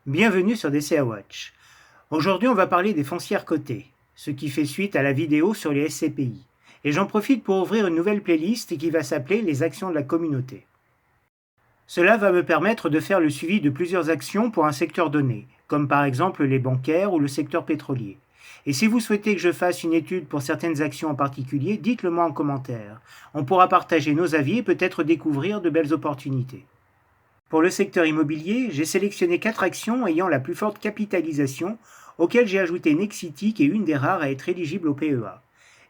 Bienvenue sur DCA Watch. Aujourd'hui, on va parler des foncières cotées, ce qui fait suite à la vidéo sur les SCPI. Et j'en profite pour ouvrir une nouvelle playlist qui va s'appeler Les actions de la communauté. Cela va me permettre de faire le suivi de plusieurs actions pour un secteur donné, comme par exemple les bancaires ou le secteur pétrolier. Et si vous souhaitez que je fasse une étude pour certaines actions en particulier, dites-le moi en commentaire. On pourra partager nos avis et peut-être découvrir de belles opportunités. Pour le secteur immobilier, j'ai sélectionné 4 actions ayant la plus forte capitalisation, auxquelles j'ai ajouté Nexity qui est une des rares à être éligible au PEA.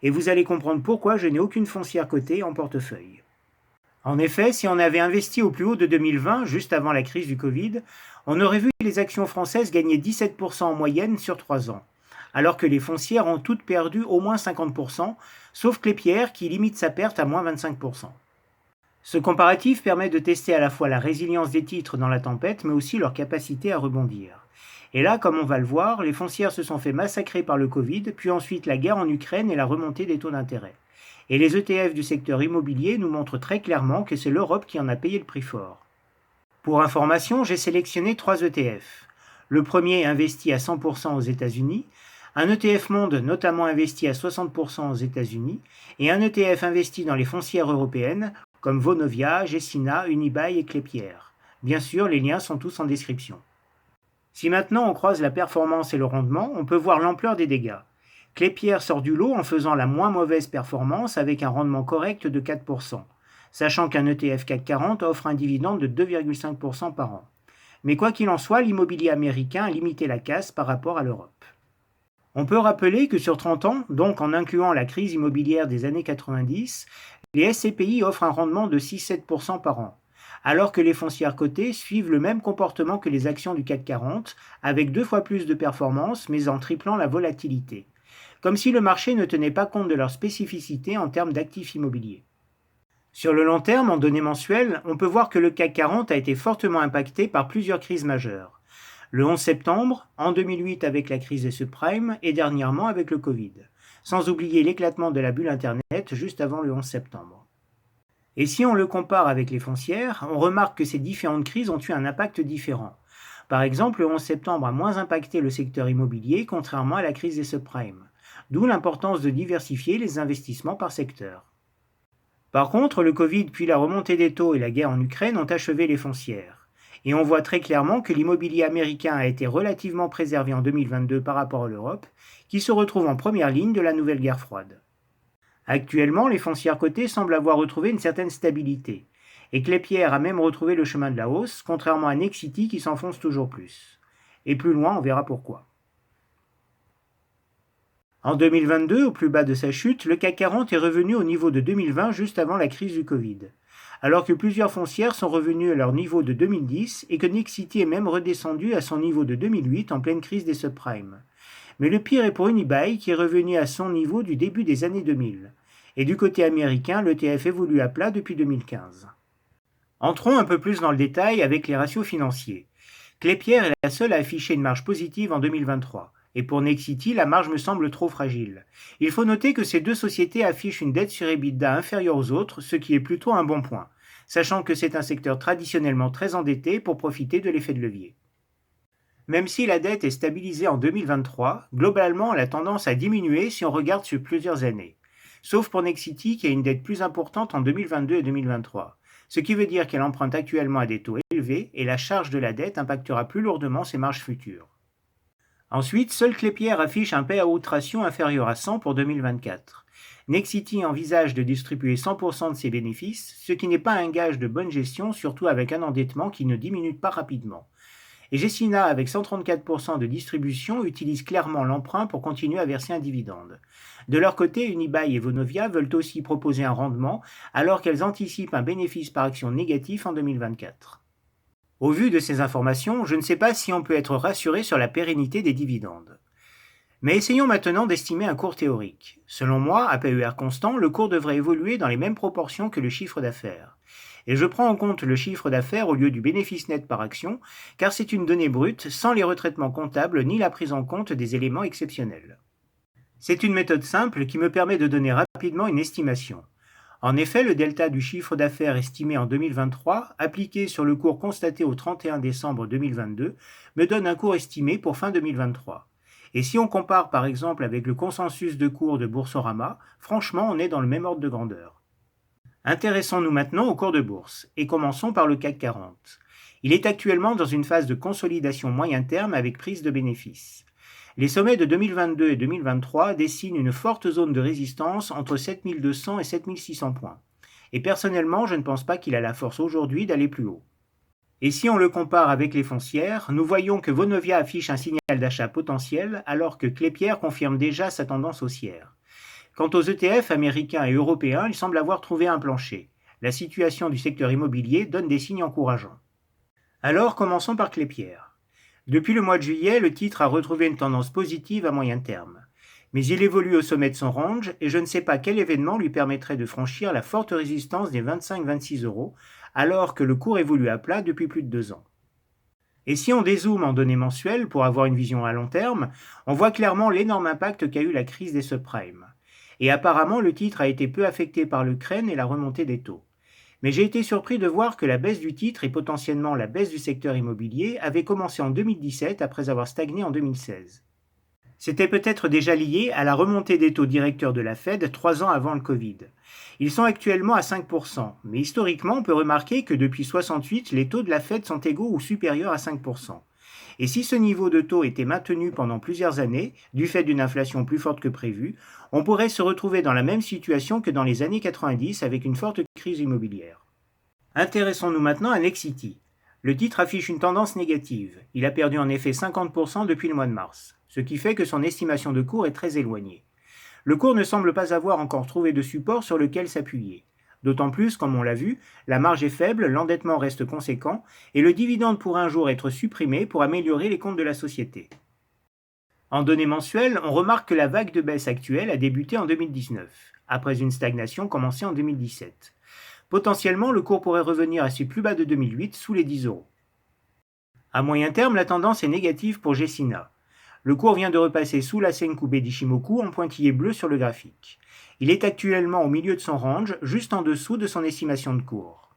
Et vous allez comprendre pourquoi je n'ai aucune foncière cotée en portefeuille. En effet, si on avait investi au plus haut de 2020, juste avant la crise du Covid, on aurait vu les actions françaises gagner 17% en moyenne sur 3 ans, alors que les foncières ont toutes perdu au moins 50%, sauf Klépierre qui limite sa perte à moins 25%. Ce comparatif permet de tester à la fois la résilience des titres dans la tempête, mais aussi leur capacité à rebondir. Et là, comme on va le voir, les foncières se sont fait massacrer par le Covid, puis ensuite la guerre en Ukraine et la remontée des taux d'intérêt. Et les ETF du secteur immobilier nous montrent très clairement que c'est l'Europe qui en a payé le prix fort. Pour information, j'ai sélectionné 3 ETF. Le premier investi à 100% aux États-Unis, un ETF Monde notamment investi à 60% aux États-Unis, et un ETF investi dans les foncières européennes, comme Vonovia, Gecina, Unibail et Klépierre. Bien sûr, les liens sont tous en description. Si maintenant on croise la performance et le rendement, on peut voir l'ampleur des dégâts. Klépierre sort du lot en faisant la moins mauvaise performance avec un rendement correct de 4%, sachant qu'un ETF CAC 40 offre un dividende de 2,5% par an. Mais quoi qu'il en soit, l'immobilier américain a limité la casse par rapport à l'Europe. On peut rappeler que sur 30 ans, donc en incluant la crise immobilière des années 90, les SCPI offrent un rendement de 6-7% par an, alors que les foncières cotées suivent le même comportement que les actions du CAC 40, avec 2 fois plus de performance, mais en triplant la volatilité, comme si le marché ne tenait pas compte de leur spécificité en termes d'actifs immobiliers. Sur le long terme, en données mensuelles, on peut voir que le CAC 40 a été fortement impacté par plusieurs crises majeures. Le 11 septembre, en 2008 avec la crise des subprimes et dernièrement avec le Covid, sans oublier l'éclatement de la bulle Internet juste avant le 11 septembre. Et si on le compare avec les foncières, on remarque que ces différentes crises ont eu un impact différent. Par exemple, le 11 septembre a moins impacté le secteur immobilier contrairement à la crise des subprimes, d'où l'importance de diversifier les investissements par secteur. Par contre, le Covid puis la remontée des taux et la guerre en Ukraine ont achevé les foncières. Et on voit très clairement que l'immobilier américain a été relativement préservé en 2022 par rapport à l'Europe, qui se retrouve en première ligne de la nouvelle guerre froide. Actuellement, les foncières cotées semblent avoir retrouvé une certaine stabilité, et Klépierre a même retrouvé le chemin de la hausse, contrairement à Nexity qui s'enfonce toujours plus. Et plus loin, on verra pourquoi. En 2022, au plus bas de sa chute, le CAC 40 est revenu au niveau de 2020 juste avant la crise du Covid, alors que plusieurs foncières sont revenues à leur niveau de 2010 et que Nexity est même redescendu à son niveau de 2008 en pleine crise des subprimes. Mais le pire est pour Unibail qui est revenu à son niveau du début des années 2000. Et du côté américain, l'ETF évolue à plat depuis 2015. Entrons un peu plus dans le détail avec les ratios financiers. Klépierre est la seule à afficher une marge positive en 2023. Et pour Nexity, la marge me semble trop fragile. Il faut noter que ces deux sociétés affichent une dette sur EBITDA inférieure aux autres, ce qui est plutôt un bon point, sachant que c'est un secteur traditionnellement très endetté pour profiter de l'effet de levier. Même si la dette est stabilisée en 2023, globalement elle a tendance à diminuer si on regarde sur plusieurs années. Sauf pour Nexity qui a une dette plus importante en 2022 et 2023, ce qui veut dire qu'elle emprunte actuellement à des taux élevés et la charge de la dette impactera plus lourdement ses marges futures. Ensuite, seul Klépierre affiche un payout ratio inférieur à 100 pour 2024. Nexity envisage de distribuer 100% de ses bénéfices, ce qui n'est pas un gage de bonne gestion, surtout avec un endettement qui ne diminue pas rapidement. Et Gecina, avec 134% de distribution, utilise clairement l'emprunt pour continuer à verser un dividende. De leur côté, Unibail et Vonovia veulent aussi proposer un rendement, alors qu'elles anticipent un bénéfice par action négatif en 2024. Au vu de ces informations, je ne sais pas si on peut être rassuré sur la pérennité des dividendes. Mais essayons maintenant d'estimer un cours théorique. Selon moi, à PER constant, le cours devrait évoluer dans les mêmes proportions que le chiffre d'affaires. Et je prends en compte le chiffre d'affaires au lieu du bénéfice net par action, car c'est une donnée brute sans les retraitements comptables ni la prise en compte des éléments exceptionnels. C'est une méthode simple qui me permet de donner rapidement une estimation. En effet, le delta du chiffre d'affaires estimé en 2023, appliqué sur le cours constaté au 31 décembre 2022, me donne un cours estimé pour fin 2023. Et si on compare par exemple avec le consensus de cours de Boursorama, franchement on est dans le même ordre de grandeur. Intéressons-nous maintenant au cours de bourse, et commençons par le CAC 40. Il est actuellement dans une phase de consolidation moyen terme avec prise de bénéfices. Les sommets de 2022 et 2023 dessinent une forte zone de résistance entre 7200 et 7600 points. Et personnellement, je ne pense pas qu'il a la force aujourd'hui d'aller plus haut. Et si on le compare avec les foncières, nous voyons que Vonovia affiche un signal d'achat potentiel alors que Klépierre confirme déjà sa tendance haussière. Quant aux ETF américains et européens, ils semblent avoir trouvé un plancher. La situation du secteur immobilier donne des signes encourageants. Alors commençons par Klépierre. Depuis le mois de juillet, le titre a retrouvé une tendance positive à moyen terme. Mais il évolue au sommet de son range et je ne sais pas quel événement lui permettrait de franchir la forte résistance des 25-26 euros alors que le cours évolue à plat depuis plus de 2 ans. Et si on dézoome en données mensuelles pour avoir une vision à long terme, on voit clairement l'énorme impact qu'a eu la crise des subprimes. Et apparemment, le titre a été peu affecté par l'Ukraine et la remontée des taux. Mais j'ai été surpris de voir que la baisse du titre et potentiellement la baisse du secteur immobilier avait commencé en 2017 après avoir stagné en 2016. C'était peut-être déjà lié à la remontée des taux directeurs de la Fed 3 ans avant le Covid. Ils sont actuellement à 5%, mais historiquement on peut remarquer que depuis 68, les taux de la Fed sont égaux ou supérieurs à 5%. Et si ce niveau de taux était maintenu pendant plusieurs années, du fait d'une inflation plus forte que prévu, on pourrait se retrouver dans la même situation que dans les années 90 avec une forte crise immobilière. Intéressons-nous maintenant à Nexity. Le titre affiche une tendance négative. Il a perdu en effet 50% depuis le mois de mars, ce qui fait que son estimation de cours est très éloignée. Le cours ne semble pas avoir encore trouvé de support sur lequel s'appuyer. D'autant plus, comme on l'a vu, la marge est faible, l'endettement reste conséquent et le dividende pourrait un jour être supprimé pour améliorer les comptes de la société. En données mensuelles, on remarque que la vague de baisse actuelle a débuté en 2019, après une stagnation commencée en 2017. Potentiellement, le cours pourrait revenir à ses plus bas de 2008 sous les 10 euros. À moyen terme, la tendance est négative pour Gecina. Le cours vient de repasser sous la Senkube d'Ishimoku en pointillé bleu sur le graphique. Il est actuellement au milieu de son range, juste en dessous de son estimation de cours.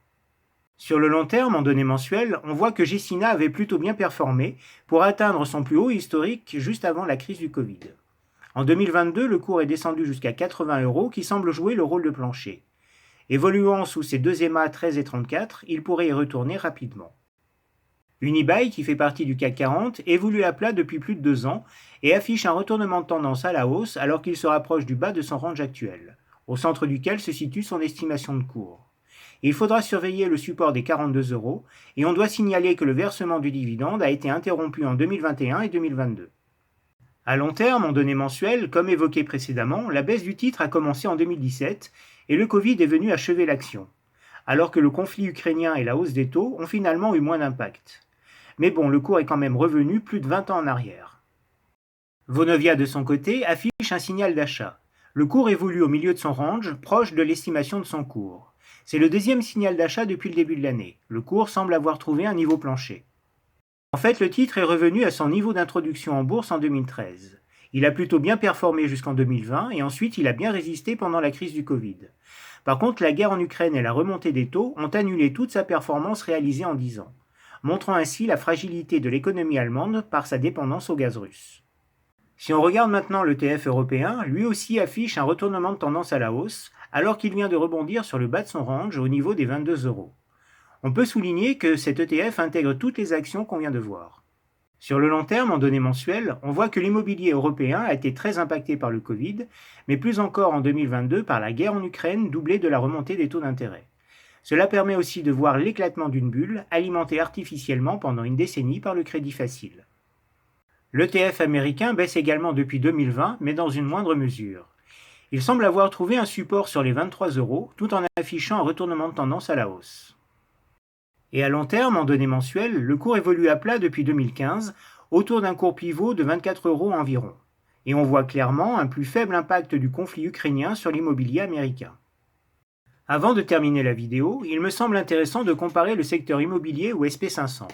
Sur le long terme, en données mensuelles, on voit que Gecina avait plutôt bien performé pour atteindre son plus haut historique juste avant la crise du Covid. En 2022, le cours est descendu jusqu'à 80 euros qui semble jouer le rôle de plancher. Évoluant sous ses deux EMA 13 et 34, il pourrait y retourner rapidement. Unibail, qui fait partie du CAC 40, évolue à plat depuis plus de 2 ans et affiche un retournement de tendance à la hausse alors qu'il se rapproche du bas de son range actuel, au centre duquel se situe son estimation de cours. Il faudra surveiller le support des 42 euros et on doit signaler que le versement du dividende a été interrompu en 2021 et 2022. À long terme, en données mensuelles, comme évoqué précédemment, la baisse du titre a commencé en 2017 et le Covid est venu achever l'action, alors que le conflit ukrainien et la hausse des taux ont finalement eu moins d'impact. Mais bon, le cours est quand même revenu plus de 20 ans en arrière. Vonovia, de son côté, affiche un signal d'achat. Le cours évolue au milieu de son range, proche de l'estimation de son cours. C'est le deuxième signal d'achat depuis le début de l'année. Le cours semble avoir trouvé un niveau plancher. En fait, le titre est revenu à son niveau d'introduction en bourse en 2013. Il a plutôt bien performé jusqu'en 2020 et ensuite il a bien résisté pendant la crise du Covid. Par contre, la guerre en Ukraine et la remontée des taux ont annulé toute sa performance réalisée en 10 ans, montrant ainsi la fragilité de l'économie allemande par sa dépendance au gaz russe. Si on regarde maintenant l'ETF européen, lui aussi affiche un retournement de tendance à la hausse, alors qu'il vient de rebondir sur le bas de son range au niveau des 22 euros. On peut souligner que cet ETF intègre toutes les actions qu'on vient de voir. Sur le long terme, en données mensuelles, on voit que l'immobilier européen a été très impacté par le Covid, mais plus encore en 2022 par la guerre en Ukraine doublée de la remontée des taux d'intérêt. Cela permet aussi de voir l'éclatement d'une bulle alimentée artificiellement pendant une décennie par le crédit facile. L'ETF américain baisse également depuis 2020, mais dans une moindre mesure. Il semble avoir trouvé un support sur les 23 euros, tout en affichant un retournement de tendance à la hausse. Et à long terme, en données mensuelles, le cours évolue à plat depuis 2015, autour d'un cours pivot de 24 euros environ. Et on voit clairement un plus faible impact du conflit ukrainien sur l'immobilier américain. Avant de terminer la vidéo, il me semble intéressant de comparer le secteur immobilier au SP500.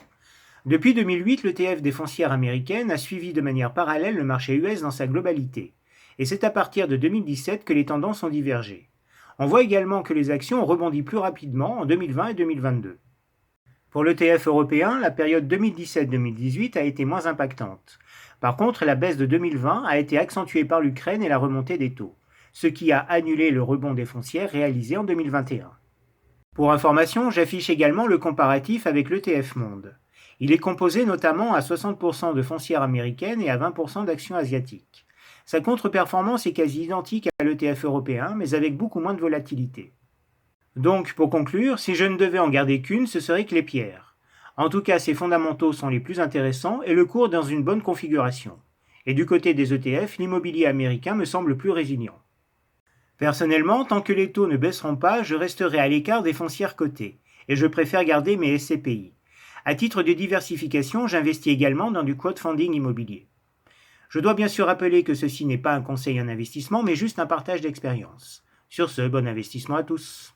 Depuis 2008, l'ETF des foncières américaines a suivi de manière parallèle le marché US dans sa globalité. Et c'est à partir de 2017 que les tendances ont divergé. On voit également que les actions ont rebondi plus rapidement en 2020 et 2022. Pour l'ETF européen, la période 2017-2018 a été moins impactante. Par contre, la baisse de 2020 a été accentuée par l'Ukraine et la remontée des taux, ce qui a annulé le rebond des foncières réalisé en 2021. Pour information, j'affiche également le comparatif avec l'ETF Monde. Il est composé notamment à 60% de foncières américaines et à 20% d'actions asiatiques. Sa contre-performance est quasi identique à l'ETF européen, mais avec beaucoup moins de volatilité. Donc, pour conclure, si je ne devais en garder qu'une, ce serait Klépierre. En tout cas, ses fondamentaux sont les plus intéressants et le cours dans une bonne configuration. Et du côté des ETF, l'immobilier américain me semble plus résilient. Personnellement, tant que les taux ne baisseront pas, je resterai à l'écart des foncières cotées, et je préfère garder mes SCPI. À titre de diversification, j'investis également dans du crowdfunding immobilier. Je dois bien sûr rappeler que ceci n'est pas un conseil en investissement, mais juste un partage d'expérience. Sur ce, bon investissement à tous.